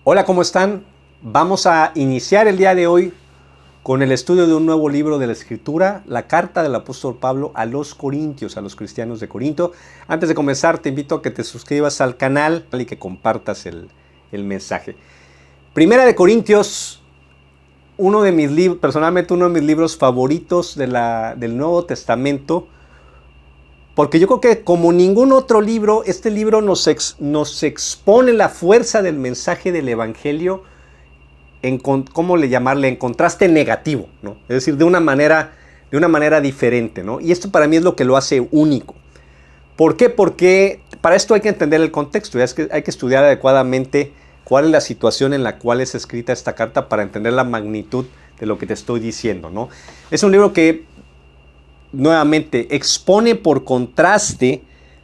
Hola, ¿cómo están? Vamos a iniciar el día de hoy con el estudio de un nuevo libro de la Escritura, la carta del apóstol Pablo a los Corintios, a los cristianos de Corinto. Antes de comenzar, te invito a que te suscribas al canal y que compartas el mensaje. Primera de Corintios, personalmente uno de mis libros favoritos del Nuevo Testamento, porque yo creo que como ningún otro libro, este libro nos expone la fuerza del mensaje del Evangelio ¿cómo le llamarle? En contraste negativo, ¿no? Es decir, de una manera diferente, ¿no? Y esto para mí es lo que lo hace único. ¿Por qué? Porque para esto hay que entender el contexto, hay que estudiar adecuadamente cuál es la situación en la cual es escrita esta carta para entender la magnitud de lo que te estoy diciendo, ¿no? Es un libro que nuevamente expone por contraste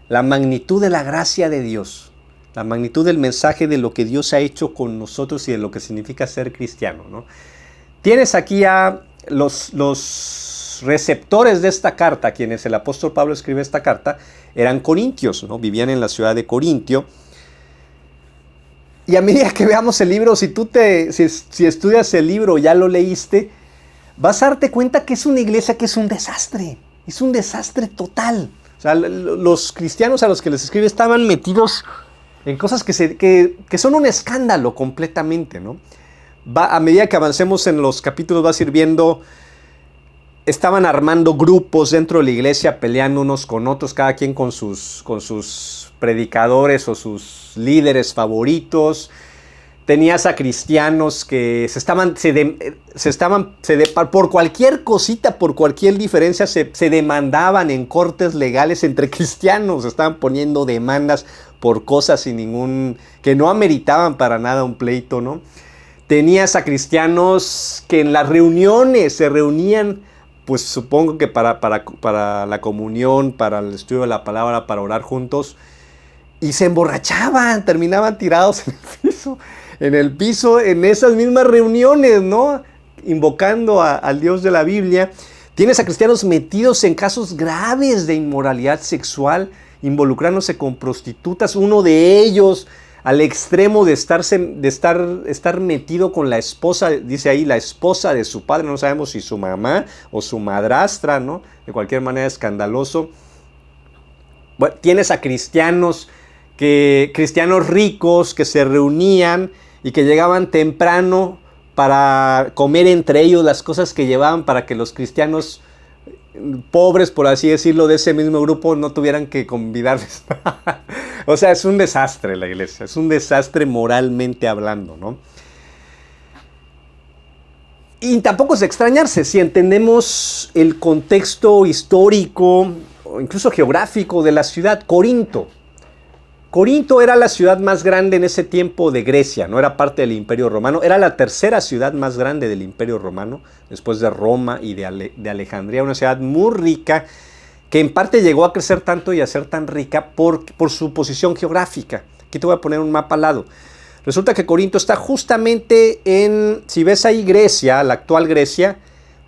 la magnitud de la gracia de Dios, la magnitud del mensaje de lo que Dios ha hecho con nosotros y de lo que significa ser cristiano, ¿no? Tienes aquí a los receptores de esta carta, quienes el apóstol Pablo escribe esta carta, eran corintios, ¿no? Vivían en la ciudad de Corintio. Y a medida que veamos el libro, si estudias el libro, ya lo leíste, vas a darte cuenta que es una iglesia que es un desastre total. O sea, los cristianos a los que les escribe estaban metidos en cosas que son un escándalo completamente, ¿no? A medida que avancemos en los capítulos vas a ir viendo, estaban armando grupos dentro de la iglesia, peleando unos con otros, cada quien con sus predicadores o sus líderes favoritos. Tenías a cristianos que por cualquier cosita, por cualquier diferencia, se demandaban en cortes legales entre cristianos. Se estaban poniendo demandas por cosas que no ameritaban para nada un pleito, ¿no? Tenías a cristianos que en las reuniones se reunían, pues supongo que para la comunión, para el estudio de la palabra, para orar juntos, y se emborrachaban, terminaban tirados en el piso, en esas mismas reuniones, ¿no? Invocando al Dios de la Biblia. Tienes a cristianos metidos en casos graves de inmoralidad sexual, involucrándose con prostitutas, uno de ellos al extremo de estar metido con la esposa, dice ahí, la esposa de su padre, no sabemos si su mamá o su madrastra, ¿no? De cualquier manera escandaloso. Bueno, tienes a cristianos ricos que se reunían y que llegaban temprano para comer entre ellos las cosas que llevaban para que los cristianos pobres, por así decirlo, de ese mismo grupo no tuvieran que convidarles. O sea, es un desastre la iglesia, es un desastre moralmente hablando, ¿no? Y tampoco es de extrañarse si entendemos el contexto histórico o incluso geográfico de la ciudad. Corinto era la ciudad más grande en ese tiempo de Grecia, no era parte del Imperio Romano, era la tercera ciudad más grande del Imperio Romano, después de Roma y de Alejandría, una ciudad muy rica, que en parte llegó a crecer tanto y a ser tan rica por su posición geográfica. Aquí te voy a poner un mapa al lado. Resulta que Corinto está justamente si ves ahí Grecia, la actual Grecia,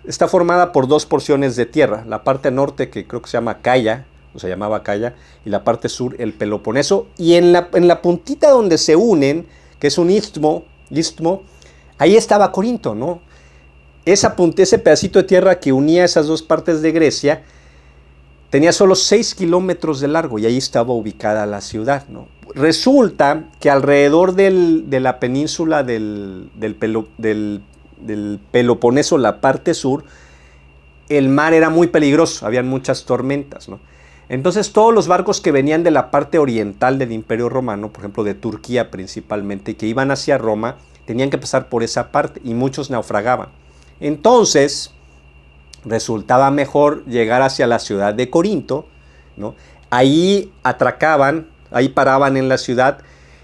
está formada por dos porciones de tierra, la parte norte que creo que se llama Acaya, o se llamaba Acaya, y la parte sur, el Peloponeso, y en la puntita donde se unen, que es un istmo, ahí estaba Corinto, ¿no? Ese pedacito de tierra que unía esas dos partes de Grecia, tenía solo 6 kilómetros de largo, y ahí estaba ubicada la ciudad, ¿no? Resulta que alrededor de la península del Peloponeso, la parte sur, el mar era muy peligroso, habían muchas tormentas, ¿no? Entonces todos los barcos que venían de la parte oriental del Imperio Romano, por ejemplo de Turquía principalmente, que iban hacia Roma, tenían que pasar por esa parte y muchos naufragaban. Entonces resultaba mejor llegar hacia la ciudad de Corinto, ¿no? Ahí atracaban, ahí paraban en la ciudad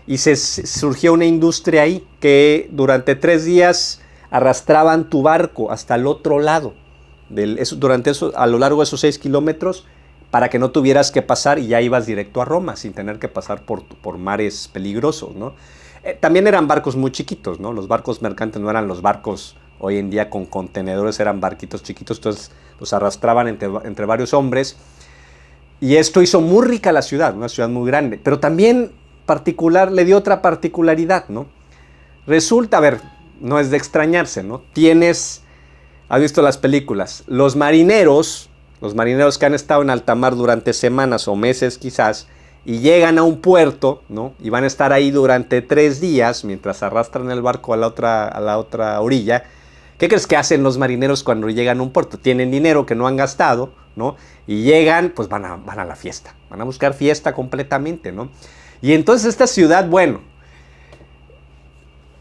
y surgía una industria ahí que durante 3 días arrastraban tu barco hasta el otro lado. A lo largo de esos 6 kilómetros, para que no tuvieras que pasar y ya ibas directo a Roma sin tener que pasar por mares peligrosos, ¿no? También eran barcos muy chiquitos, ¿no? Los barcos mercantes no eran los barcos hoy en día con contenedores, eran barquitos chiquitos, entonces los arrastraban entre varios hombres. Y esto hizo muy rica la ciudad, una ciudad muy grande, pero también le dio otra particularidad, ¿no? Resulta, a ver, no es de extrañarse, ¿no? ¿Has visto las películas? Los marineros que han estado en alta mar durante semanas o meses quizás, y llegan a un puerto, ¿no? Y van a estar ahí durante 3 días mientras arrastran el barco a la otra orilla. ¿Qué crees que hacen los marineros cuando llegan a un puerto? Tienen dinero que no han gastado, ¿no? Y llegan, pues van a la fiesta. Van a buscar fiesta completamente, ¿no? Y entonces esta ciudad, bueno,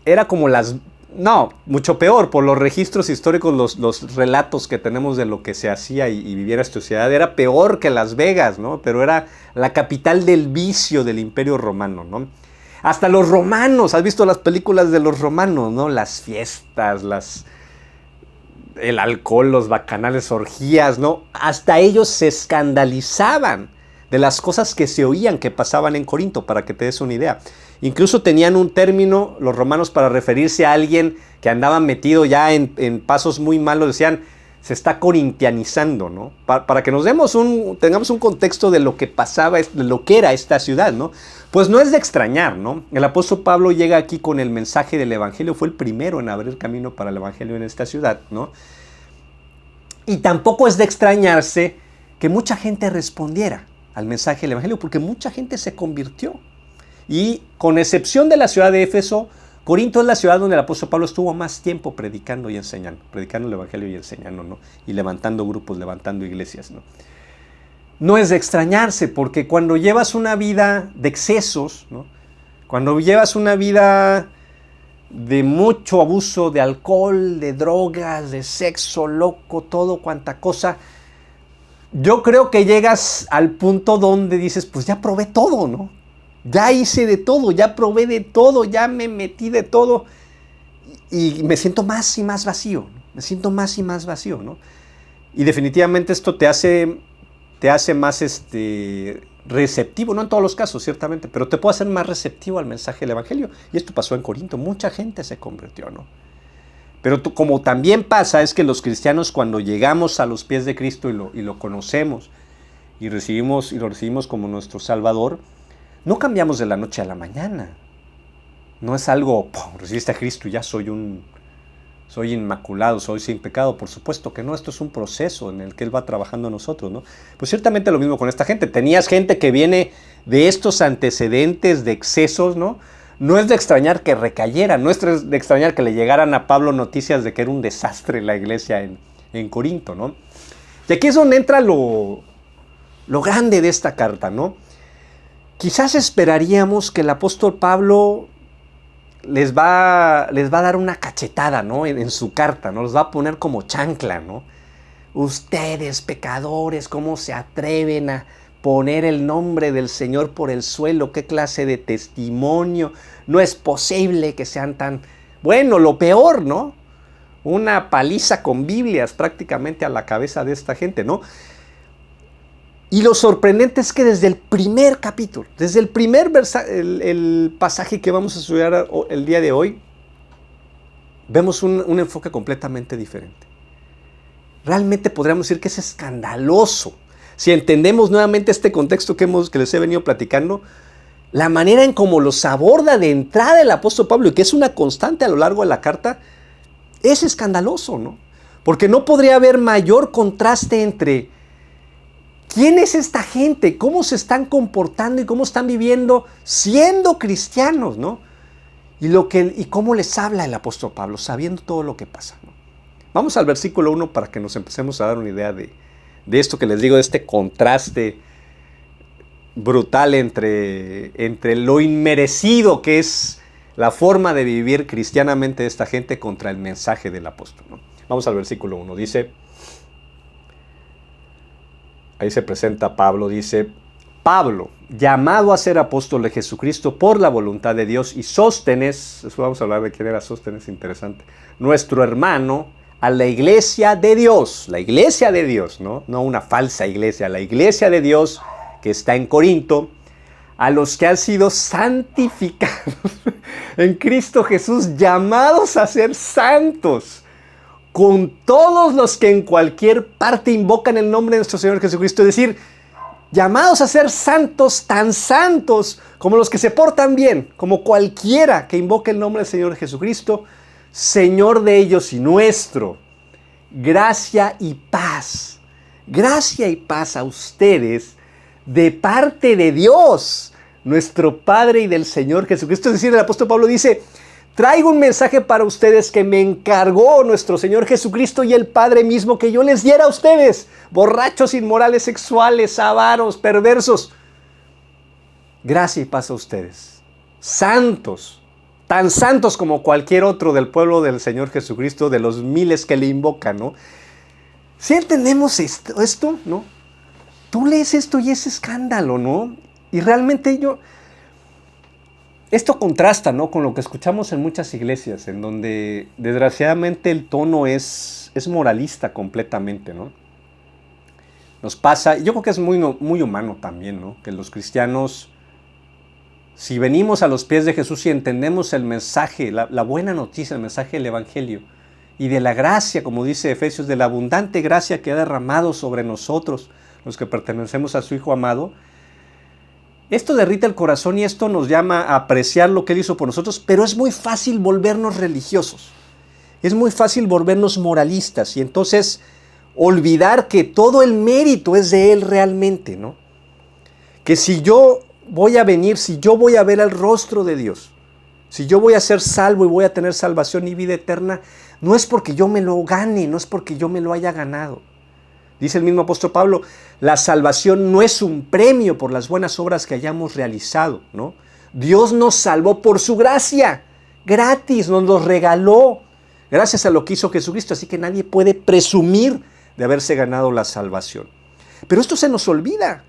era como no, mucho peor, por los registros históricos, los relatos que tenemos de lo que se hacía y vivía en esta ciudad, era peor que Las Vegas, ¿no? Pero era la capital del vicio del Imperio Romano, ¿no? Hasta los romanos, ¿has visto las películas de los romanos, no? Las fiestas, el alcohol, los bacanales, orgías, ¿no? Hasta ellos se escandalizaban de las cosas que se oían que pasaban en Corinto, para que te des una idea. Incluso tenían un término los romanos para referirse a alguien que andaba metido ya en pasos muy malos. Decían, se está corintianizando, ¿no? Para que tengamos un contexto de lo que pasaba, de lo que era esta ciudad, ¿no? Pues no es de extrañar, ¿no? El apóstol Pablo llega aquí con el mensaje del evangelio. Fue el primero en abrir camino para el evangelio en esta ciudad, ¿no? Y tampoco es de extrañarse que mucha gente respondiera al mensaje del evangelio, porque mucha gente se convirtió. Y con excepción de la ciudad de Éfeso, Corinto es la ciudad donde el apóstol Pablo estuvo más tiempo predicando y enseñando, predicando el evangelio y enseñando, ¿no? Y levantando grupos, levantando iglesias, ¿no? No es de extrañarse, porque cuando llevas una vida de excesos, ¿no? Cuando llevas una vida de mucho abuso de alcohol, de drogas, de sexo loco, todo cuanta cosa, yo creo que llegas al punto donde dices, pues ya probé todo, ¿no? Ya hice de todo, ya probé de todo, ya me metí de todo y me siento más y más vacío, ¿no? Me siento más y más vacío, ¿no? Y definitivamente esto te hace más receptivo, no en todos los casos, ciertamente, pero te puede hacer más receptivo al mensaje del evangelio. Y esto pasó en Corinto, mucha gente se convirtió, ¿no? Pero como también pasa, es que los cristianos, cuando llegamos a los pies de Cristo y lo conocemos y lo recibimos como nuestro Salvador, no cambiamos de la noche a la mañana. No es algo, recibiste a Cristo y ya soy inmaculado, soy sin pecado. Por supuesto que no, esto es un proceso en el que Él va trabajando en nosotros, ¿no? Pues ciertamente lo mismo con esta gente. Tenías gente que viene de estos antecedentes de excesos, ¿no? No es de extrañar que recayera, no es de extrañar que le llegaran a Pablo noticias de que era un desastre la iglesia en Corinto, ¿no? Y aquí es donde entra lo grande de esta carta, ¿no? Quizás esperaríamos que el apóstol Pablo les va a dar una cachetada, ¿no? En su carta, ¿no? Los va a poner como chancla, ¿no? Ustedes, pecadores, ¿cómo se atreven a poner el nombre del Señor por el suelo? ¿Qué clase de testimonio? No es posible que sean tan... Bueno, lo peor, ¿no? Una paliza con Biblias prácticamente a la cabeza de esta gente, ¿no? Y lo sorprendente es que desde el primer capítulo, desde el primer el pasaje que vamos a estudiar el día de hoy, vemos un enfoque completamente diferente. Realmente podríamos decir que es escandaloso. Si entendemos nuevamente este contexto que les he venido platicando, la manera en cómo los aborda de entrada el apóstol Pablo, y que es una constante a lo largo de la carta, es escandaloso, ¿no? Porque no podría haber mayor contraste entre ¿quién es esta gente? ¿Cómo se están comportando y cómo están viviendo siendo cristianos, ¿no? Y cómo les habla el apóstol Pablo, sabiendo todo lo que pasa, ¿no? Vamos al versículo 1 para que nos empecemos a dar una idea de esto que les digo, de este contraste brutal entre lo inmerecido que es la forma de vivir cristianamente de esta gente contra el mensaje del apóstol, ¿no? Vamos al versículo 1, dice... Ahí se presenta Pablo, dice, Pablo, llamado a ser apóstol de Jesucristo por la voluntad de Dios, y Sóstenes, después vamos a hablar de quién era Sóstenes, interesante, nuestro hermano, a la iglesia de Dios, ¿no? No una falsa iglesia, la iglesia de Dios que está en Corinto, a los que han sido santificados en Cristo Jesús, llamados a ser santos, con todos los que en cualquier parte invocan el nombre de nuestro Señor Jesucristo. Es decir, llamados a ser santos, tan santos como los que se portan bien, como cualquiera que invoque el nombre del Señor Jesucristo, Señor de ellos y nuestro. Gracia y paz a ustedes de parte de Dios, nuestro Padre y del Señor Jesucristo. Es decir, el apóstol Pablo dice, traigo un mensaje para ustedes que me encargó nuestro Señor Jesucristo y el Padre mismo que yo les diera a ustedes, borrachos, inmorales, sexuales, avaros, perversos. Gracia y paz a ustedes, santos, tan santos como cualquier otro del pueblo del Señor Jesucristo, de los miles que le invocan, ¿no? Si entendemos esto, ¿no? Tú lees esto y es escándalo, ¿no? Y realmente esto contrasta, ¿no?, con lo que escuchamos en muchas iglesias, en donde desgraciadamente el tono es moralista completamente, ¿no? Nos pasa, yo creo que es muy humano también, ¿no? Que los cristianos, si venimos a los pies de Jesús y entendemos el mensaje, la buena noticia, el mensaje del Evangelio, y de la gracia, como dice Efesios, de la abundante gracia que ha derramado sobre nosotros, los que pertenecemos a su Hijo amado, esto derrite el corazón y esto nos llama a apreciar lo que Él hizo por nosotros, pero es muy fácil volvernos religiosos, es muy fácil volvernos moralistas y entonces olvidar que todo el mérito es de Él realmente, ¿no? Que si yo voy a venir, si yo voy a ver el rostro de Dios, si yo voy a ser salvo y voy a tener salvación y vida eterna, no es porque yo me lo gane, no es porque yo me lo haya ganado. Dice el mismo apóstol Pablo, la salvación no es un premio por las buenas obras que hayamos realizado, ¿no? Dios nos salvó por su gracia, gratis, nos los regaló, gracias a lo que hizo Jesucristo, así que nadie puede presumir de haberse ganado la salvación. Pero esto se nos olvida.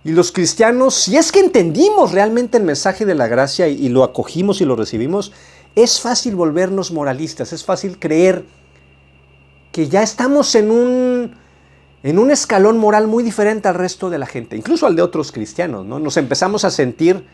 Y los cristianos, si es que entendimos realmente el mensaje de la gracia y lo acogimos y lo recibimos, es fácil volvernos moralistas, es fácil creer que ya estamos en un escalón moral muy diferente al resto de la gente, incluso al de otros cristianos, ¿no? Nos empezamos a sentir,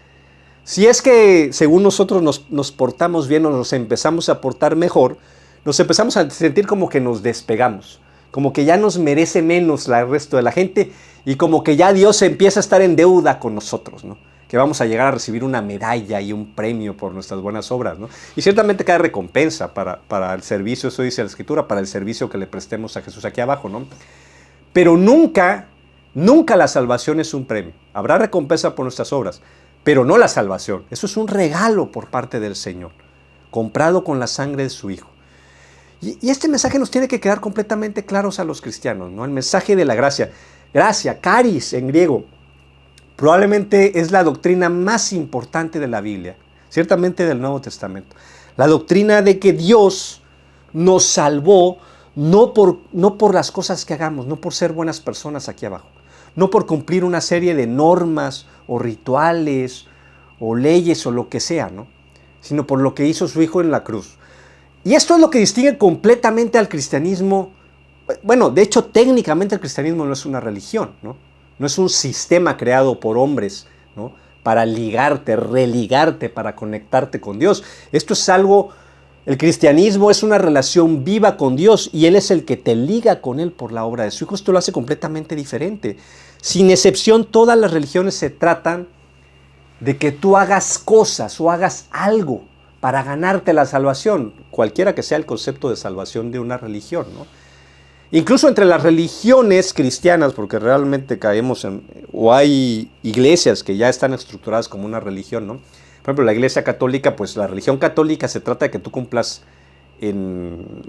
si es que según nosotros nos portamos bien o nos empezamos a portar mejor, nos empezamos a sentir como que nos despegamos, como que ya nos merece menos el resto de la gente y como que ya Dios empieza a estar en deuda con nosotros, ¿no? Que vamos a llegar a recibir una medalla y un premio por nuestras buenas obras, ¿no? Y ciertamente cada recompensa para el servicio, eso dice la Escritura, para el servicio que le prestemos a Jesús aquí abajo, ¿no? Pero nunca la salvación es un premio. Habrá recompensa por nuestras obras, pero no la salvación. Eso es un regalo por parte del Señor, comprado con la sangre de su Hijo. Y este mensaje nos tiene que quedar completamente claros a los cristianos, ¿no? El mensaje de la gracia. Gracia, charis en griego, probablemente es la doctrina más importante de la Biblia, ciertamente del Nuevo Testamento. La doctrina de que Dios nos salvó no por las cosas que hagamos, no por ser buenas personas aquí abajo, no por cumplir una serie de normas o rituales o leyes o lo que sea, ¿no? Sino por lo que hizo su Hijo en la cruz. Y esto es lo que distingue completamente al cristianismo. Bueno, de hecho, técnicamente el cristianismo no es una religión, ¿no? No es un sistema creado por hombres, ¿no?, para ligarte, religarte, para conectarte con Dios. Esto es algo, el cristianismo es una relación viva con Dios y Él es el que te liga con Él por la obra de su Hijo. Esto lo hace completamente diferente. Sin excepción, todas las religiones se tratan de que tú hagas cosas o hagas algo para ganarte la salvación, cualquiera que sea el concepto de salvación de una religión, ¿no? Incluso entre las religiones cristianas, porque realmente caemos o hay iglesias que ya están estructuradas como una religión, ¿no? Por ejemplo, la Iglesia Católica, pues la religión católica se trata de que tú cumplas,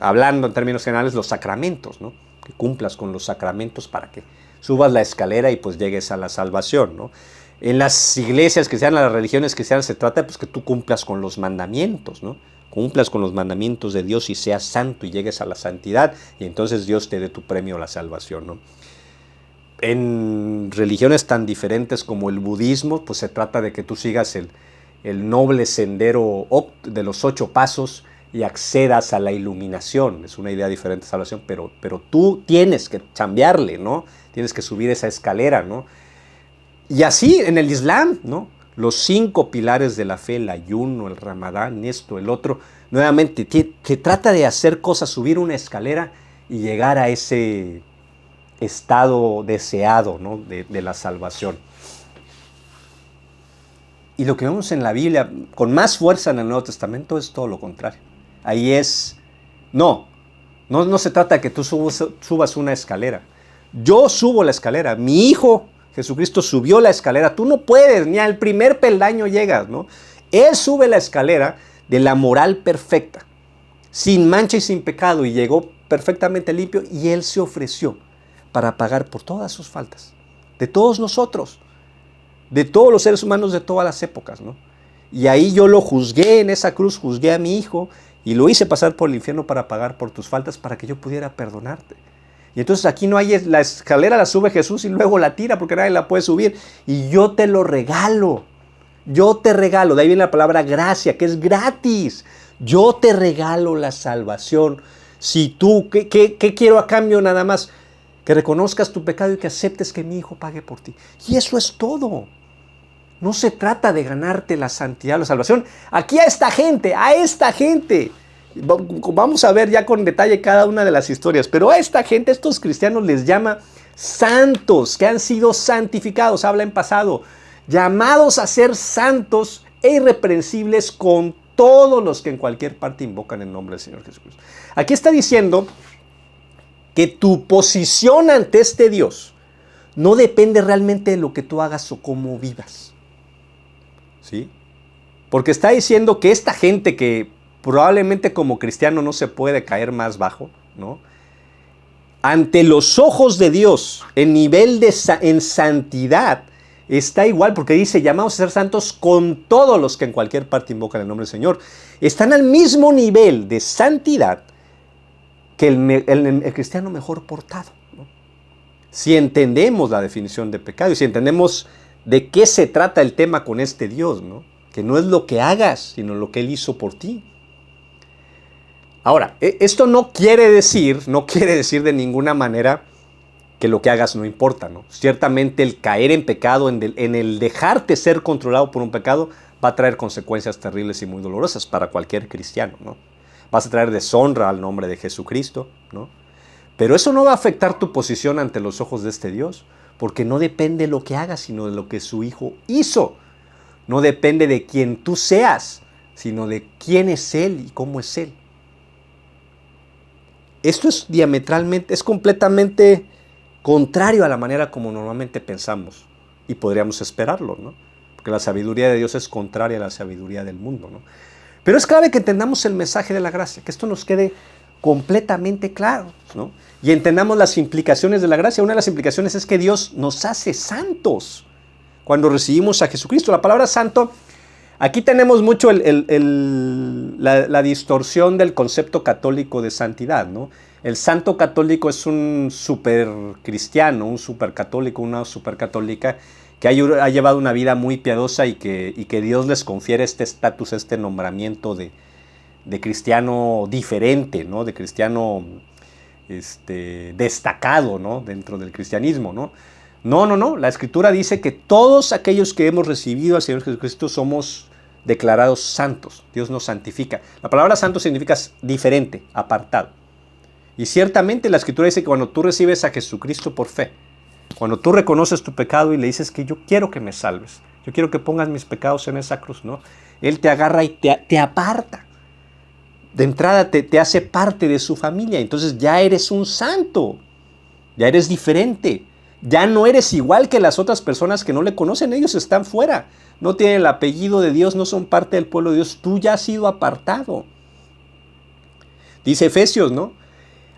hablando en términos generales, los sacramentos, ¿no? Que cumplas con los sacramentos para que subas la escalera y pues llegues a la salvación, ¿no? En las iglesias cristianas, las religiones cristianas, se trata pues que tú cumplas con los mandamientos, ¿no? Cumplas con los mandamientos de Dios y seas santo y llegues a la santidad y entonces Dios te dé tu premio a la salvación, ¿no? En religiones tan diferentes como el budismo, pues se trata de que tú sigas el noble sendero de los 8 pasos y accedas a la iluminación. Es una idea diferente de salvación, pero tú tienes que chambearle, ¿no? Tienes que subir esa escalera, ¿no? Y así en el Islam, ¿no? Los 5 pilares de la fe, el ayuno, el ramadán, esto, el otro, nuevamente, se trata de hacer cosas, subir una escalera y llegar a ese estado deseado, ¿no? de la salvación. Y lo que vemos en la Biblia con más fuerza en el Nuevo Testamento es todo lo contrario. Ahí es, no se trata de que tú subas una escalera. Yo subo la escalera, mi Hijo Jesucristo subió la escalera, tú no puedes, ni al primer peldaño llegas, ¿no? Él sube la escalera de la moral perfecta, sin mancha y sin pecado, y llegó perfectamente limpio, y Él se ofreció para pagar por todas sus faltas, de todos nosotros, de todos los seres humanos de todas las épocas, ¿no? Y ahí yo lo juzgué en esa cruz, juzgué a mi Hijo, y lo hice pasar por el infierno para pagar por tus faltas, para que yo pudiera perdonarte. Y entonces aquí no hay, la escalera la sube Jesús y luego la tira porque nadie la puede subir. Y yo te lo regalo. Yo te regalo. De ahí viene la palabra gracia, que es gratis. Yo te regalo la salvación. Si tú, ¿qué quiero a cambio nada más? Que reconozcas tu pecado y que aceptes que mi Hijo pague por ti. Y eso es todo. No se trata de ganarte la santidad, la salvación. Aquí a esta gente. Vamos a ver ya con detalle cada una de las historias, pero a esta gente, estos cristianos les llama santos, que han sido santificados, habla en pasado, llamados a ser santos e irreprensibles con todos los que en cualquier parte invocan el nombre del Señor Jesucristo. Aquí está diciendo que tu posición ante este Dios no depende realmente de lo que tú hagas o cómo vivas, ¿sí? Porque está diciendo que esta gente que probablemente como cristiano no se puede caer más bajo, ¿no? Ante los ojos de Dios, el nivel en santidad está igual, porque dice, llamados a ser santos con todos los que en cualquier parte invocan el nombre del Señor. Están al mismo nivel de santidad que el cristiano mejor portado, ¿no? Si entendemos la definición de pecado y si entendemos de qué se trata el tema con este Dios, ¿no? Que no es lo que hagas, sino lo que Él hizo por ti. Ahora, esto no quiere decir de ninguna manera que lo que hagas no importa, ¿no? Ciertamente el caer en pecado, en el dejarte ser controlado por un pecado, va a traer consecuencias terribles y muy dolorosas para cualquier cristiano, ¿no? Vas a traer deshonra al nombre de Jesucristo, ¿no? Pero eso no va a afectar tu posición ante los ojos de este Dios, porque no depende de lo que hagas, sino de lo que su Hijo hizo. No depende de quién tú seas, sino de quién es Él y cómo es Él. Esto es completamente contrario a la manera como normalmente pensamos y podríamos esperarlo, ¿no? Porque la sabiduría de Dios es contraria a la sabiduría del mundo, ¿no? Pero es clave que entendamos el mensaje de la gracia, que esto nos quede completamente claro, ¿no? Y entendamos las implicaciones de la gracia. Una de las implicaciones es que Dios nos hace santos cuando recibimos a Jesucristo. La palabra santo, aquí tenemos mucho la distorsión del concepto católico de santidad, ¿no? El santo católico es un super cristiano, un super católico, una super católica que ha llevado una vida muy piadosa y que Dios les confiere este estatus, este nombramiento de cristiano diferente, ¿no? De cristiano destacado, ¿no? Dentro del cristianismo, ¿no? No. La Escritura dice que todos aquellos que hemos recibido al Señor Jesucristo somos declarados santos. Dios nos santifica. La palabra santo significa diferente, apartado. Y ciertamente la Escritura dice que cuando tú recibes a Jesucristo por fe, cuando tú reconoces tu pecado y le dices que yo quiero que me salves, yo quiero que pongas mis pecados en esa cruz, ¿no? Él te agarra y te aparta. De entrada te hace parte de su familia. Entonces ya eres un santo, ya eres diferente. Ya no eres igual que las otras personas que no le conocen, ellos están fuera, no tienen el apellido de Dios, no son parte del pueblo de Dios, tú ya has sido apartado. Dice Efesios, ¿no?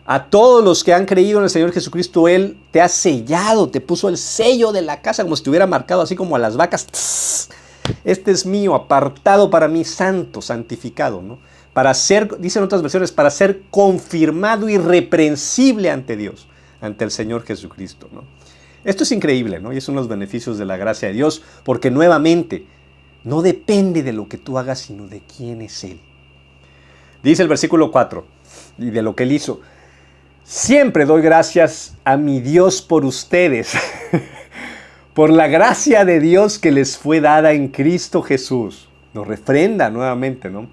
A todos los que han creído en el Señor Jesucristo, Él te ha sellado, te puso el sello de la casa, como si te hubiera marcado así como a las vacas. ¡Tss! Este es mío, apartado para mí, santo, santificado, ¿no? Para ser, dicen otras versiones, para ser confirmado irreprensible ante Dios, ante el Señor Jesucristo, ¿no? Esto es increíble, ¿no? Y es uno de los beneficios de la gracia de Dios, porque nuevamente no depende de lo que tú hagas, sino de quién es Él. Dice el versículo 4, y de lo que Él hizo. Siempre doy gracias a mi Dios por ustedes, por la gracia de Dios que les fue dada en Cristo Jesús. Nos refrenda nuevamente, ¿no?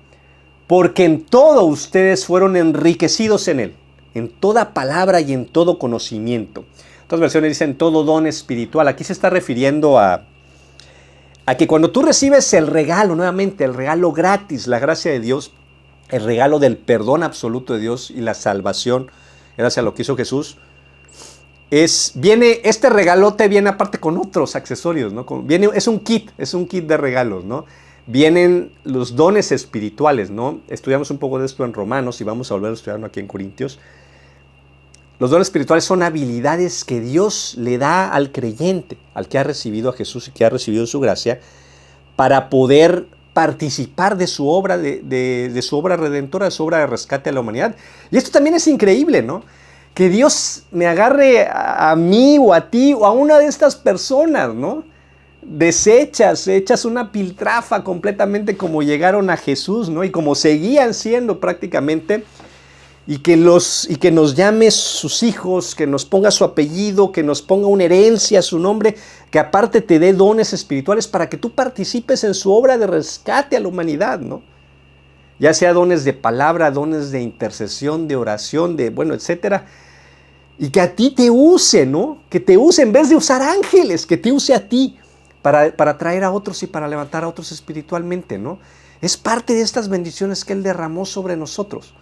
Porque en todo ustedes fueron enriquecidos en Él, en toda palabra y en todo conocimiento, Otras versiones dicen todo don espiritual. Aquí se está refiriendo a que cuando tú recibes el regalo, nuevamente, el regalo gratis, la gracia de Dios, el regalo del perdón absoluto de Dios y la salvación, gracias a lo que hizo Jesús, este regalote viene aparte con otros accesorios, ¿no? Es un kit de regalos, ¿no? Vienen los dones espirituales, ¿no? Estudiamos un poco de esto en Romanos y vamos a volver a estudiarlo aquí en Corintios. Los dones espirituales son habilidades que Dios le da al creyente, al que ha recibido a Jesús y que ha recibido su gracia, para poder participar de su obra, de su obra redentora, de su obra de rescate a la humanidad. Y esto también es increíble, ¿no? Que Dios me agarre a mí o a ti o a una de estas personas, ¿no? Deshechas, hechas una piltrafa completamente como llegaron a Jesús, ¿no? Y como seguían siendo prácticamente, y que nos llame sus hijos, que nos ponga su apellido, que nos ponga una herencia a su nombre, que aparte te dé dones espirituales para que tú participes en su obra de rescate a la humanidad, ¿no? Ya sea dones de palabra, dones de intercesión, de oración, etcétera. Y que a ti te use, ¿no? Que te use en vez de usar ángeles, que te use a ti para traer a otros y para levantar a otros espiritualmente, ¿no? Es parte de estas bendiciones que Él derramó sobre nosotros.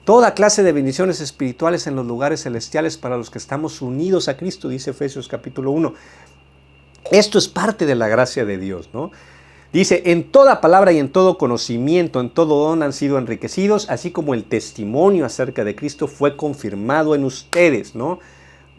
Toda clase de bendiciones espirituales en los lugares celestiales para los que estamos unidos a Cristo, dice Efesios capítulo 1. Esto es parte de la gracia de Dios, ¿no? Dice, en toda palabra y en todo conocimiento, en todo don han sido enriquecidos, así como el testimonio acerca de Cristo fue confirmado en ustedes, ¿no?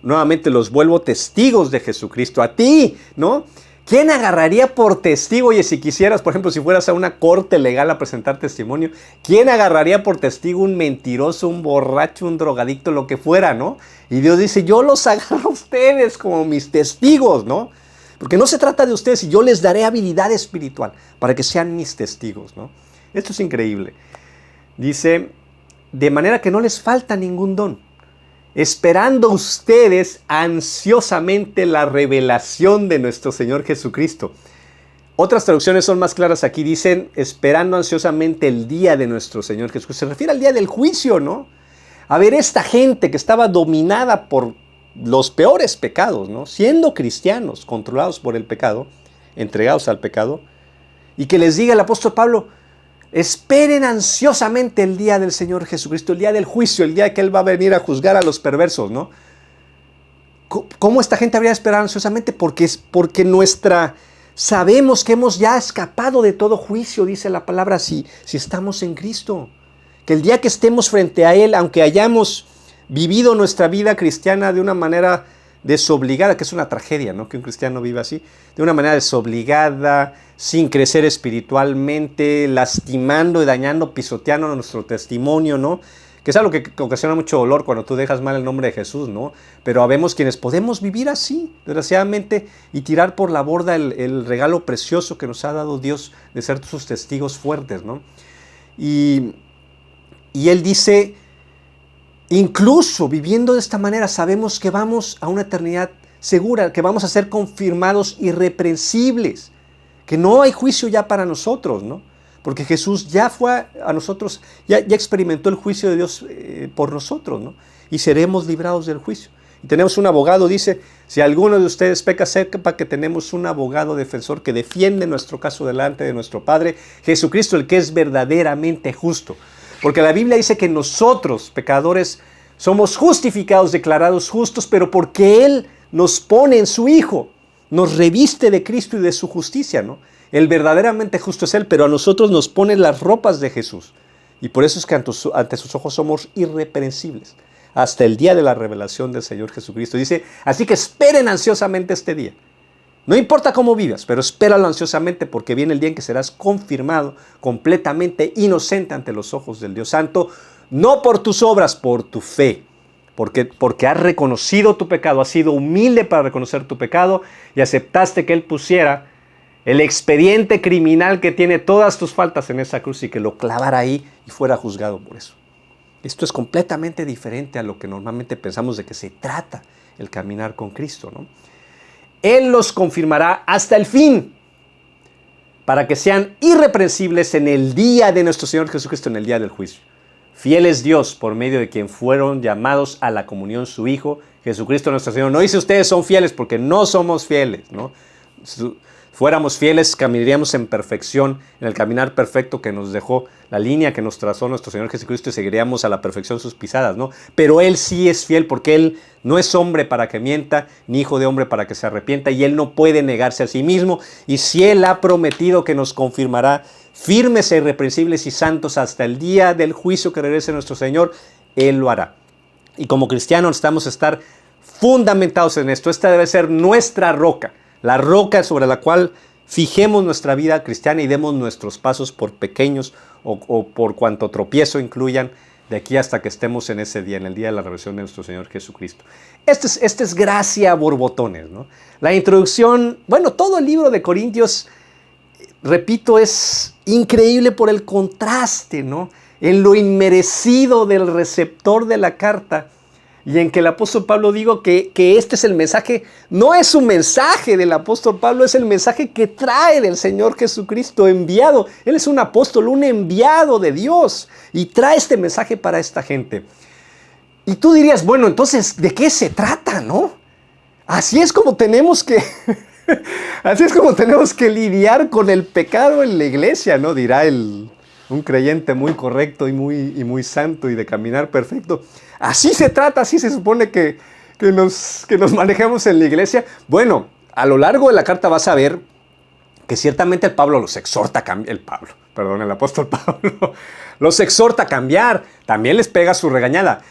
Nuevamente los vuelvo testigos de Jesucristo, a ti, ¿no? ¿Quién agarraría por testigo? Oye, si quisieras, por ejemplo, si fueras a una corte legal a presentar testimonio, ¿quién agarraría por testigo un mentiroso, un borracho, un drogadicto, lo que fuera, ¿no? Y Dios dice, yo los agarro a ustedes como mis testigos, ¿no? Porque no se trata de ustedes y yo les daré habilidad espiritual para que sean mis testigos, ¿no? Esto es increíble. Dice, de manera que no les falta ningún don, esperando ustedes ansiosamente la revelación de nuestro Señor Jesucristo. Otras traducciones son más claras aquí, dicen, esperando ansiosamente el día de nuestro Señor Jesucristo. Se refiere al día del juicio, ¿no? A ver, esta gente que estaba dominada por los peores pecados, ¿no? Siendo cristianos, controlados por el pecado, entregados al pecado, y que les diga el apóstol Pablo, esperen ansiosamente el día del Señor Jesucristo, el día del juicio, el día que Él va a venir a juzgar a los perversos, ¿no? ¿Cómo esta gente habría de esperar ansiosamente? Porque sabemos que hemos ya escapado de todo juicio, dice la palabra, si estamos en Cristo. Que el día que estemos frente a Él, aunque hayamos vivido nuestra vida cristiana de una manera desobligada, que es una tragedia, ¿no? Que un cristiano viva así, de una manera desobligada, sin crecer espiritualmente, lastimando y dañando, pisoteando nuestro testimonio, ¿no? Que es algo que ocasiona mucho dolor cuando tú dejas mal el nombre de Jesús, ¿no? Pero habemos quienes podemos vivir así, desgraciadamente, y tirar por la borda el regalo precioso que nos ha dado Dios de ser sus testigos fuertes, ¿no? Y Él dice, incluso viviendo de esta manera, sabemos que vamos a una eternidad segura, que vamos a ser confirmados irreprensibles, que no hay juicio ya para nosotros, ¿no? Porque Jesús ya fue a nosotros, ya experimentó el juicio de Dios por nosotros, ¿no? Y seremos librados del juicio. Y tenemos un abogado, dice, si alguno de ustedes peca, sepa que tenemos un abogado defensor que defiende nuestro caso delante de nuestro Padre, Jesucristo, el que es verdaderamente justo. Porque la Biblia dice que nosotros, pecadores, somos justificados, declarados justos, pero porque Él nos pone en su Hijo, nos reviste de Cristo y de su justicia, ¿no? El verdaderamente justo es Él, pero a nosotros nos pone las ropas de Jesús. Y por eso es que ante sus ojos somos irreprensibles, hasta el día de la revelación del Señor Jesucristo. Dice, así que esperen ansiosamente este día. No importa cómo vivas, pero espéralo ansiosamente porque viene el día en que serás confirmado completamente inocente ante los ojos del Dios Santo, no por tus obras, por tu fe. Porque has reconocido tu pecado, has sido humilde para reconocer tu pecado y aceptaste que Él pusiera el expediente criminal que tiene todas tus faltas en esa cruz y que lo clavara ahí y fuera juzgado por eso. Esto es completamente diferente a lo que normalmente pensamos de que se trata el caminar con Cristo, ¿no? Él los confirmará hasta el fin, para que sean irreprensibles en el día de nuestro Señor Jesucristo, en el día del juicio. Fiel es Dios por medio de quien fueron llamados a la comunión su Hijo, Jesucristo nuestro Señor. No dice ustedes son fieles porque no somos fieles, ¿no? Si fuéramos fieles, caminaríamos en perfección, en el caminar perfecto que nos dejó, la línea que nos trazó nuestro Señor Jesucristo, y seguiríamos a la perfección sus pisadas, ¿no? Pero Él sí es fiel porque Él no es hombre para que mienta, ni hijo de hombre para que se arrepienta, y Él no puede negarse a sí mismo. Y si Él ha prometido que nos confirmará firmes e irreprensibles y santos hasta el día del juicio que regrese nuestro Señor, Él lo hará. Y como cristianos necesitamos estar fundamentados en esto. Esta debe ser nuestra roca, la roca sobre la cual fijemos nuestra vida cristiana y demos nuestros pasos, por pequeños o por cuanto tropiezo incluyan, de aquí hasta que estemos en ese día, en el día de la revelación de nuestro Señor Jesucristo. Esta es gracia a borbotones, ¿no? La introducción, bueno, todo el libro de Corintios, repito, es increíble por el contraste, ¿no? En lo inmerecido del receptor de la carta, y en que el apóstol Pablo digo que este es el mensaje, no es un mensaje del apóstol Pablo, es el mensaje que trae del Señor Jesucristo enviado. Él es un apóstol, un enviado de Dios, y trae este mensaje para esta gente. Y tú dirías, bueno, entonces, ¿de qué se trata, no? Así es como tenemos que... Así es como tenemos que lidiar con el pecado en la iglesia, ¿no? Dirá un creyente muy correcto y muy santo y de caminar perfecto. Así se trata, así se supone que nos manejamos en la iglesia. Bueno, a lo largo de la carta vas a ver que ciertamente el Pablo los exhorta a cambiar. El apóstol Pablo los exhorta a cambiar. También les pega su regañada.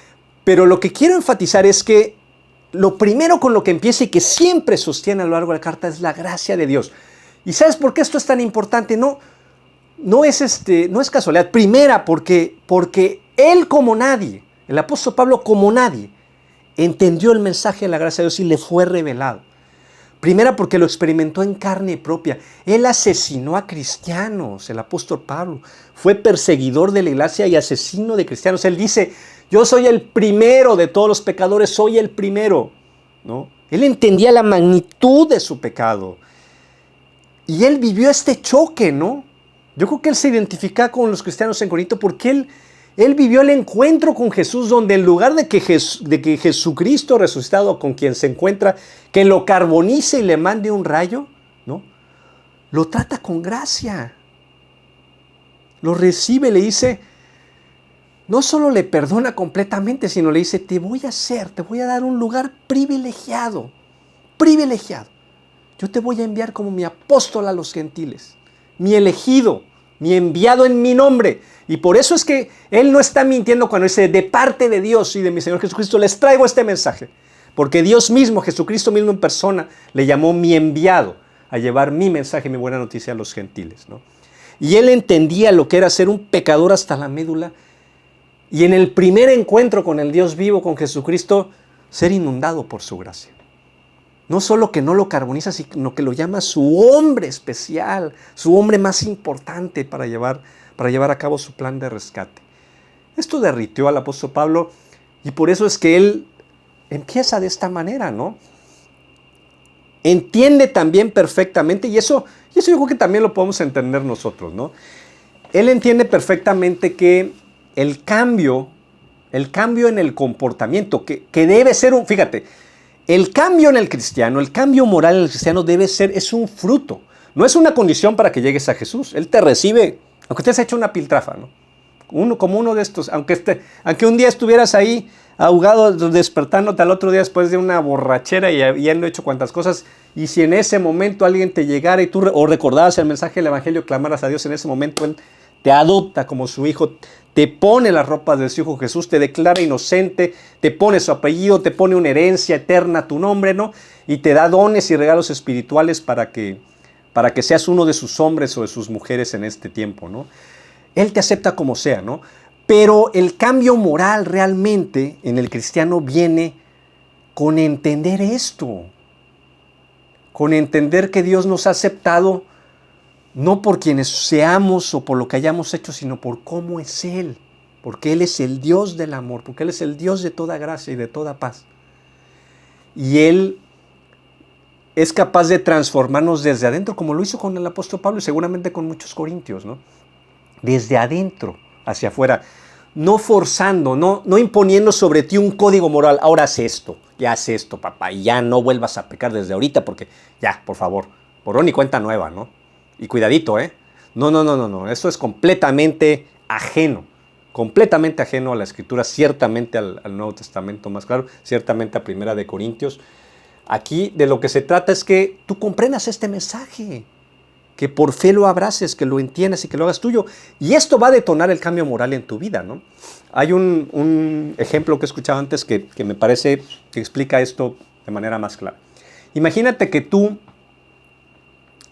Pero lo que quiero enfatizar es que lo primero con lo que empieza y que siempre sostiene a lo largo de la carta es la gracia de Dios. ¿Y sabes por qué esto es tan importante? No es casualidad. Primera, porque él como nadie, el apóstol Pablo como nadie, entendió el mensaje de la gracia de Dios y le fue revelado. Primera, porque lo experimentó en carne propia. Él asesinó a cristianos, el apóstol Pablo. Fue perseguidor de la iglesia y asesino de cristianos. Él dice, yo soy el primero de todos los pecadores, soy el primero, ¿no? Él entendía la magnitud de su pecado. Y él vivió este choque, ¿no? Yo creo que él se identifica con los cristianos en Corinto porque él vivió el encuentro con Jesús, donde en lugar de que Jesucristo resucitado, con quien se encuentra, que lo carbonice y le mande un rayo, ¿no? Lo trata con gracia. Lo recibe, le dice, no solo le perdona completamente, sino le dice, te voy a dar un lugar privilegiado. Yo te voy a enviar como mi apóstol a los gentiles, mi elegido, mi enviado en mi nombre. Y por eso es que él no está mintiendo cuando dice, de parte de Dios y de mi Señor Jesucristo les traigo este mensaje. Porque Dios mismo, Jesucristo mismo en persona, le llamó mi enviado a llevar mi mensaje, mi buena noticia a los gentiles, ¿no? Y él entendía lo que era ser un pecador hasta la médula. Y en el primer encuentro con el Dios vivo, con Jesucristo, ser inundado por su gracia. No solo que no lo carboniza, sino que lo llama su hombre especial, su hombre más importante para llevar a cabo su plan de rescate. Esto derritió al apóstol Pablo y por eso es que él empieza de esta manera, ¿no? Entiende también perfectamente, y eso yo creo que también lo podemos entender nosotros, ¿no? Él entiende perfectamente que el cambio en el comportamiento, que debe ser fíjate, el cambio en el cristiano, el cambio moral en el cristiano es un fruto. No es una condición para que llegues a Jesús. Él te recibe, aunque te has hecho una piltrafa, ¿no? Como uno de estos, aunque un día estuvieras ahí ahogado, despertándote al otro día después de una borrachera y habiendo hecho cuantas cosas, y si en ese momento alguien te llegara y tú o recordabas el mensaje del evangelio, clamaras a Dios en ese momento, Él te adopta como su hijo, te pone las ropas de su hijo Jesús, te declara inocente, te pone su apellido, te pone una herencia eterna a tu nombre, ¿no? Y te da dones y regalos espirituales para que seas uno de sus hombres o de sus mujeres en este tiempo, ¿no? Él te acepta como sea, ¿no? Pero el cambio moral realmente en el cristiano viene con entender esto, con entender que Dios nos ha aceptado no por quienes seamos o por lo que hayamos hecho, sino por cómo es Él. Porque Él es el Dios del amor, porque Él es el Dios de toda gracia y de toda paz. Y Él es capaz de transformarnos desde adentro, como lo hizo con el apóstol Pablo y seguramente con muchos corintios, ¿no? Desde adentro hacia afuera. no forzando, no imponiendo sobre ti un código moral. Ahora haz esto, ya haz esto, papá, y ya no vuelvas a pecar desde ahorita porque ya, por favor, borrón y cuenta nueva, ¿no? Y cuidadito, ¿eh? No, eso es completamente ajeno a la Escritura, ciertamente al Nuevo Testamento más claro, ciertamente a Primera de Corintios. Aquí de lo que se trata es que tú comprendas este mensaje, que por fe lo abraces, que lo entiendas y que lo hagas tuyo. Y esto va a detonar el cambio moral en tu vida, ¿no? Hay un ejemplo que he escuchado antes que me parece que explica esto de manera más clara. Imagínate que tú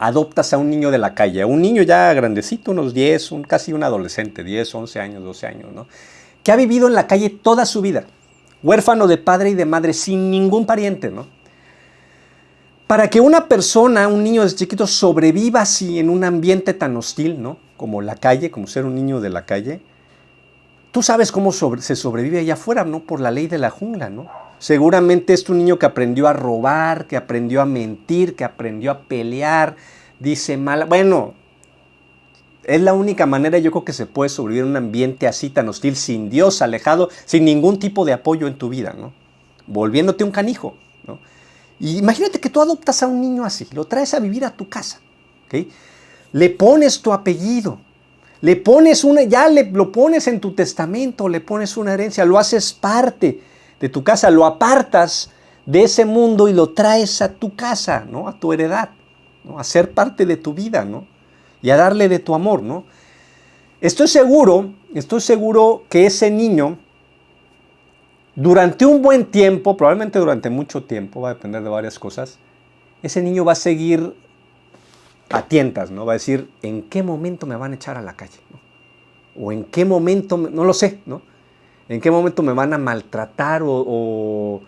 adoptas a un niño de la calle, a un niño ya grandecito, unos 10, casi un adolescente, 10, 11 años, 12 años, ¿no? Que ha vivido en la calle toda su vida, huérfano de padre y de madre, sin ningún pariente, ¿no? Para que una persona, un niño desde chiquito, sobreviva así en un ambiente tan hostil, ¿no? Como la calle, como ser un niño de la calle, tú sabes cómo se sobrevive allá afuera, ¿no? Por la ley de la jungla, ¿no? Seguramente es un niño que aprendió a robar, que aprendió a mentir, que aprendió a pelear, dice mal. Bueno, es la única manera, yo creo, que se puede sobrevivir en un ambiente así tan hostil, sin Dios, alejado, sin ningún tipo de apoyo en tu vida, ¿no? Volviéndote un canijo, ¿no? Y imagínate que tú adoptas a un niño así, lo traes a vivir a tu casa, ¿ok? Le pones tu apellido, le pones lo pones en tu testamento, le pones una herencia, lo haces parte de tu casa, lo apartas de ese mundo y lo traes a tu casa, ¿no? A tu heredad, ¿no? A ser parte de tu vida, ¿no? Y a darle de tu amor, ¿no? Estoy seguro que ese niño, durante un buen tiempo, probablemente durante mucho tiempo, va a depender de varias cosas, ese niño va a seguir a tientas, ¿no? Va a decir, ¿en qué momento me van a echar a la calle? ¿No? O en qué momento, no lo sé, ¿no? ¿En qué momento me van a maltratar o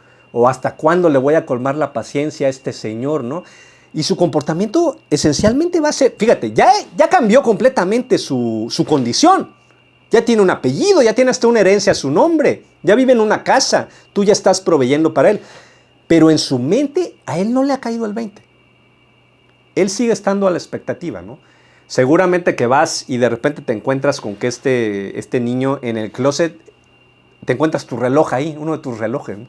hasta cuándo le voy a colmar la paciencia a este señor, ¿no? Y su comportamiento esencialmente va a ser, fíjate, ya cambió completamente su condición. Ya tiene un apellido, ya tiene hasta una herencia a su nombre, ya vive en una casa, tú ya estás proveyendo para él. Pero en su mente a él no le ha caído el 20. Él sigue estando a la expectativa, ¿no? Seguramente que vas y de repente te encuentras con que este niño en el closet, te encuentras tu reloj ahí, uno de tus relojes, ¿no?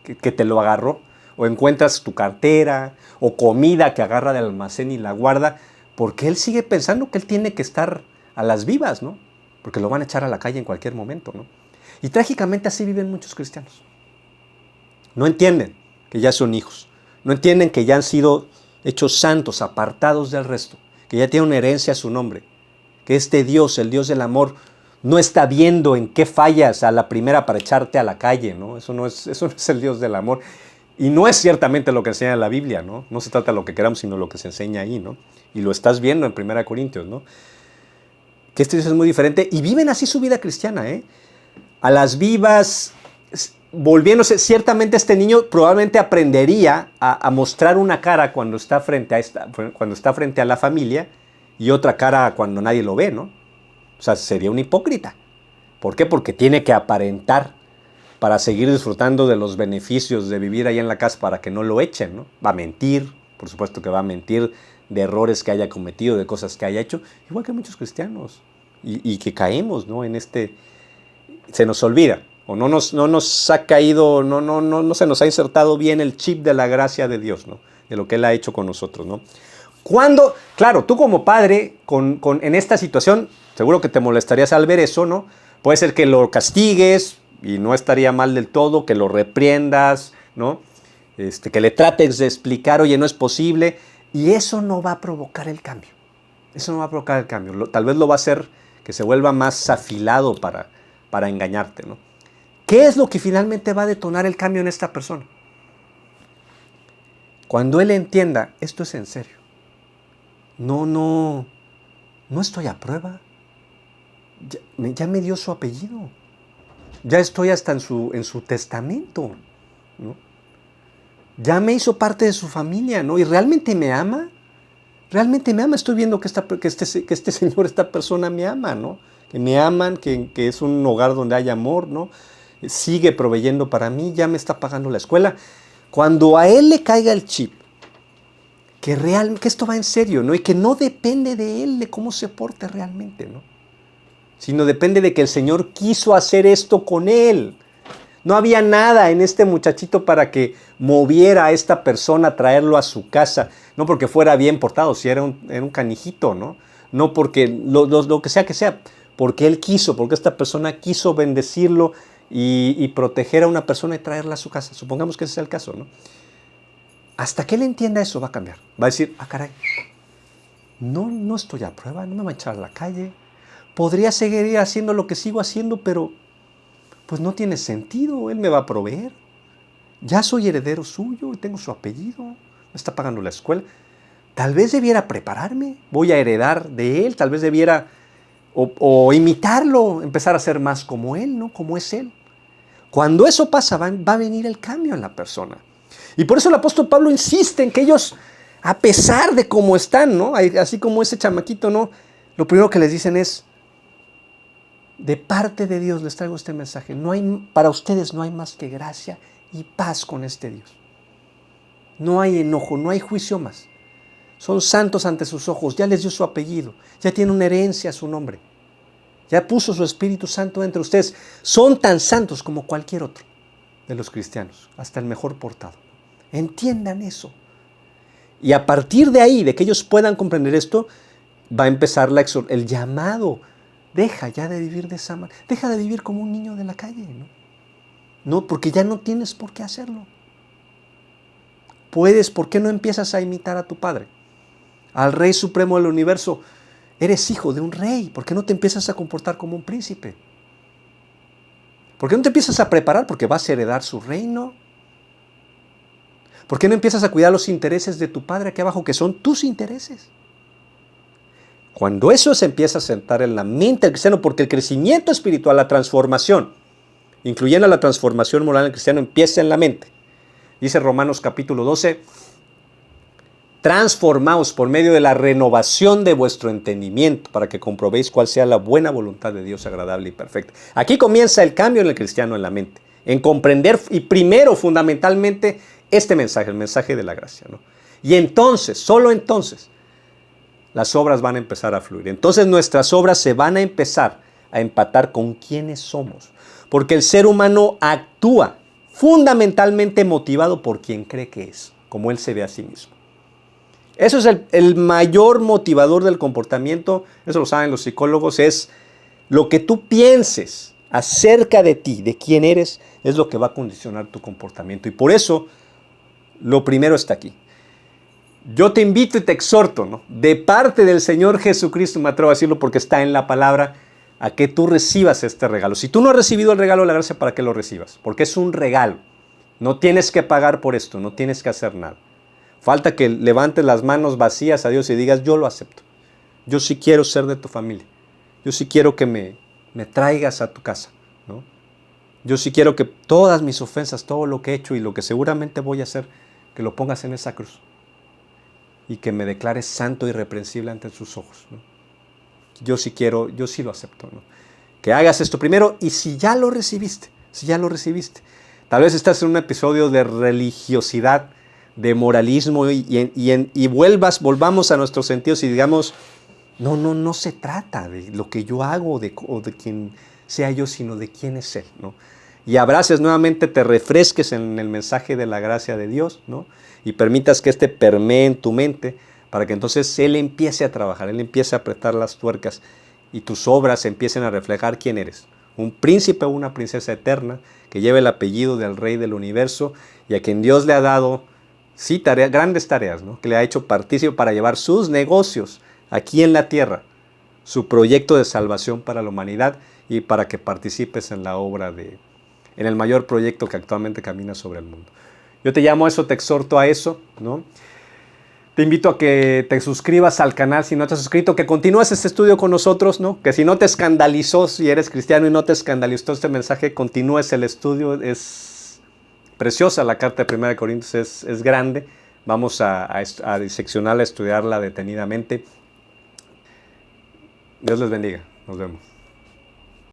que te lo agarró, o encuentras tu cartera, o comida que agarra del almacén y la guarda, porque él sigue pensando que él tiene que estar a las vivas, ¿no? Porque lo van a echar a la calle en cualquier momento, ¿no? Y trágicamente así viven muchos cristianos. No entienden que ya son hijos, no entienden que ya han sido hechos santos, apartados del resto, que ya tienen una herencia a su nombre, que este Dios, el Dios del amor, no está viendo en qué fallas a la primera para echarte a la calle, ¿no? Eso no es el Dios del amor. Y no es ciertamente lo que enseña la Biblia, ¿no? No se trata de lo que queramos, sino lo que se enseña ahí, ¿no? Y lo estás viendo en 1 Corintios, ¿no? Que este Dios es muy diferente y viven así su vida cristiana, ¿eh? A las vivas, volviéndose, ciertamente este niño probablemente aprendería a mostrar una cara cuando está frente a la familia y otra cara cuando nadie lo ve, ¿no? O sea, sería un hipócrita. ¿Por qué? Porque tiene que aparentar para seguir disfrutando de los beneficios de vivir ahí en la casa para que no lo echen, ¿no? Va a mentir, por supuesto que va a mentir de errores que haya cometido, de cosas que haya hecho, igual que muchos cristianos. Y que caemos, ¿no? Se nos olvida, o no nos ha caído, no se nos ha insertado bien el chip de la gracia de Dios, ¿no? De lo que Él ha hecho con nosotros, ¿no? Claro, tú como padre, en esta situación, seguro que te molestarías al ver eso, ¿no? Puede ser que lo castigues, y no estaría mal del todo, que lo repriendas, ¿no? Que le trates de explicar, oye, no es posible, y eso no va a provocar el cambio. Eso no va a provocar el cambio. Tal vez lo va a hacer que se vuelva más afilado para engañarte, ¿no? ¿Qué es lo que finalmente va a detonar el cambio en esta persona? Cuando él entienda, esto es en serio. No estoy a prueba. Ya me dio su apellido. Ya estoy hasta en su testamento, ¿no? Ya me hizo parte de su familia, ¿no? ¿Y realmente me ama? Realmente me ama. Estoy viendo que este señor, esta persona me ama, ¿no? Que me aman, que es un hogar donde hay amor, ¿no? Sigue proveyendo para mí, ya me está pagando la escuela. Cuando a él le caiga el chip, que esto va en serio, ¿no? Y que no depende de él, de cómo se porte realmente, ¿no? sino depende de que el Señor quiso hacer esto con él. No había nada en este muchachito para que moviera a esta persona, traerlo a su casa. No porque fuera bien portado, si era un canijito, ¿no? No porque lo que sea, porque él quiso, porque esta persona quiso bendecirlo y proteger a una persona y traerla a su casa. Supongamos que ese sea el caso, ¿no? Hasta que él entienda eso va a cambiar. Va a decir, caray, no estoy a prueba, no me va a echar a la calle. Podría seguir haciendo lo que sigo haciendo, pero pues no tiene sentido, él me va a proveer. Ya soy heredero suyo y tengo su apellido, me está pagando la escuela. Tal vez debiera prepararme, voy a heredar de él, tal vez debiera o imitarlo, empezar a ser más como él, ¿no? Como es él. Cuando eso pasa, va a venir el cambio en la persona. Y por eso el apóstol Pablo insiste en que ellos, a pesar de cómo están, ¿no? Así como ese chamaquito, ¿no? Lo primero que les dicen es, de parte de Dios les traigo este mensaje. Para ustedes no hay más que gracia y paz con este Dios. No hay enojo, no hay juicio más. Son santos ante sus ojos, ya les dio su apellido, ya tiene una herencia a su nombre. Ya puso su Espíritu Santo entre ustedes. Son tan santos como cualquier otro de los cristianos, hasta el mejor portado. Entiendan eso. Y a partir de ahí, de que ellos puedan comprender esto, va a empezar el llamado. Deja ya de vivir de esa manera. Deja de vivir como un niño de la calle, ¿no? No, porque ya no tienes por qué hacerlo. ¿Por qué no empiezas a imitar a tu padre? Al Rey Supremo del Universo. Eres hijo de un rey. ¿Por qué no te empiezas a comportar como un príncipe? ¿Por qué no te empiezas a preparar? Porque vas a heredar su reino. ¿Por qué no empiezas a cuidar los intereses de tu padre aquí abajo, que son tus intereses? Cuando eso se empieza a sentar en la mente del cristiano, porque el crecimiento espiritual, la transformación, incluyendo la transformación moral del cristiano, empieza en la mente. Dice Romanos capítulo 12, transformaos por medio de la renovación de vuestro entendimiento para que comprobéis cuál sea la buena voluntad de Dios agradable y perfecta. Aquí comienza el cambio en el cristiano en la mente, en comprender y primero fundamentalmente este mensaje, el mensaje de la gracia, ¿no? Y entonces, solo entonces, las obras van a empezar a fluir. Entonces nuestras obras se van a empezar a empatar con quienes somos, porque el ser humano actúa fundamentalmente motivado por quien cree que es, como él se ve a sí mismo. Eso es el mayor motivador del comportamiento, eso lo saben los psicólogos, es lo que tú pienses acerca de ti, de quién eres, es lo que va a condicionar tu comportamiento. Y por eso, lo primero está aquí. Yo te invito y te exhorto, ¿no? De parte del Señor Jesucristo, me atrevo a decirlo porque está en la palabra, a que tú recibas este regalo. Si tú no has recibido el regalo de la gracia, ¿para qué lo recibas? Porque es un regalo. No tienes que pagar por esto, no tienes que hacer nada. Falta que levantes las manos vacías a Dios y digas, yo lo acepto. Yo sí quiero ser de tu familia. Yo sí quiero que me traigas a tu casa, ¿no? Yo sí quiero que todas mis ofensas, todo lo que he hecho y lo que seguramente voy a hacer, que lo pongas en esa cruz. Y que me declares santo y irreprensible ante sus ojos, ¿no? Yo sí quiero, yo sí lo acepto, ¿no? Que hagas esto primero y si ya lo recibiste, tal vez estás en un episodio de religiosidad, de moralismo y volvamos a nuestros sentidos y digamos, no se trata de lo que yo hago o de quién sea yo, sino de quién es Él, ¿no? Y abraces nuevamente, te refresques en el mensaje de la gracia de Dios, ¿no? Y permitas que este permee en tu mente para que entonces Él empiece a trabajar, Él empiece a apretar las tuercas y tus obras empiecen a reflejar quién eres. Un príncipe o una princesa eterna que lleve el apellido del Rey del Universo y a quien Dios le ha dado, sí, grandes tareas, ¿no? Que le ha hecho partícipe para llevar sus negocios aquí en la tierra, su proyecto de salvación para la humanidad y para que participes en la obra en el mayor proyecto que actualmente camina sobre el mundo. Yo te llamo a eso, te exhorto a eso, ¿no? Te invito a que te suscribas al canal si no te has suscrito, que continúes este estudio con nosotros, ¿no? Que si no te escandalizó, si eres cristiano y no te escandalizó este mensaje, continúes el estudio. Es preciosa la carta de 1 Corintios, es grande. Vamos a diseccionarla, a estudiarla detenidamente. Dios les bendiga. Nos vemos.